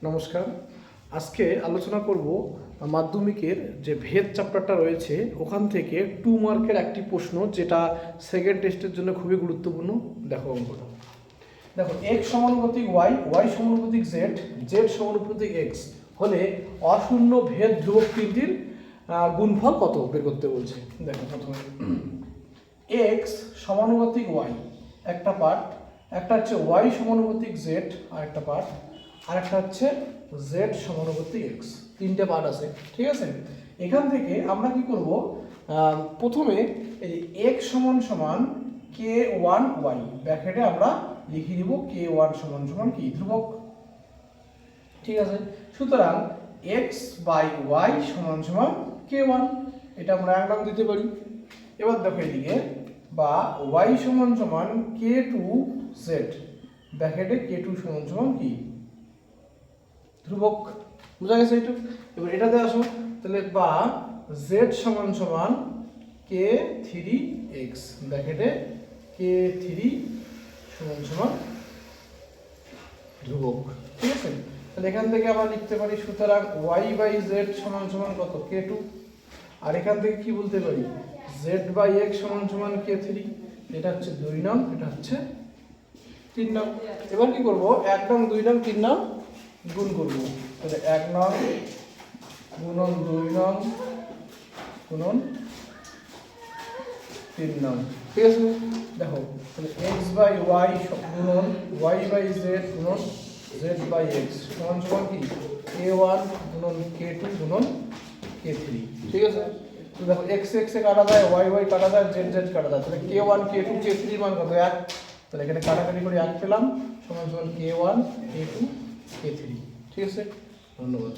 নমস্কার। আজকে আলোচনা করব মাধ্যমিকের যে ভেদ চ্যাপ্টারটা রয়েছে ওখান থেকে 2 মার্কের একটি প্রশ্ন, যেটা সেকেন্ড টেস্টের জন্য খুবই গুরুত্বপূর্ণ। দেখো অঙ্কটা, দেখো এক্স সমানুপাতিক ওয়াই, ওয়াই সমানুপাতিক জেড, জেড সমানুপাতিক এক্স হলে অশূন্য ভেদ ধ্রুবক তিনটির গুণফল কত বের করতে বলছে। দেখো প্রথমে এক্স সমানুপাতিক ওয়াই একটা পার্ট, একটা হচ্ছে ওয়াই সমানুপাতিক জেড আর একটা পার্ট, আর একটা হচ্ছে জেড সমানুপাতিক এক্স, তিনটে পার্ট আছে। ঠিক আছে, এখান থেকে আমরা কি করব, প্রথমে এই এক্স সমান সমান কে ওয়ান ওয়াই ব্র্যাকেটে আমরা লিখে দিব কে ওয়ান সমান সমান কি ধ্রুবক। ঠিক আছে, সুতরাং এক্স বাই ওয়াই সমান সমান কে ওয়ান, এটা আমরা এক নাম দিতে পারি। এবার দেখো এদিকে বা ওয়াই সমান সমান কে টু জেড ব্র্যাকেটে কে টু সমান সমান কি ধ্রুবক। বোঝা গেছে এইটুকু? এবার এটাতে আসো, তাহলে বা জেড সমান সমান কে থ্রি এক্স ব্র্যাকেটে কে থ্রি সমান সমান ধ্রুবক। ঠিক আছে, তাহলে এখান থেকে আমরা লিখতে পারি সুতরাং ওয়াই বাই জেড সমান সমান কত কে টু, আর এখান থেকে কি বলতে পারি জেড বাই এক্স সমান সমান কে থ্রি। এটা হচ্ছে 2 নং, এটা হচ্ছে 3 নং। এবার কি করব, 1 নং 2 নং 3 নং গুণ করব, তাহলে 1 নং গুণন 2 নং গুণন 3 নং। ঠিক আছে, দেখো তাহলে এক্স বাই ওয়াই গুণন ওয়াই বাই জেড গুণন জেড বাই এক্স সমান সমান কি কে ওয়ান গুণন কে টু গুণন কে থ্রি। ঠিক আছে, তো দেখো এক্স এক্সে কাটা যায়, ওয়াই ওয়াই কাটা যায়, জেড জেড কাটা যায়, তাহলে কে ওয়ান কে টু কে থ্রির মান কত 1, তাহলে এখানে কাটাকাটি করে 1 পেলাম সমান সমান কে ওয়ান কে টু কে থ্রি। ঠিক আছে, ধন্যবাদ।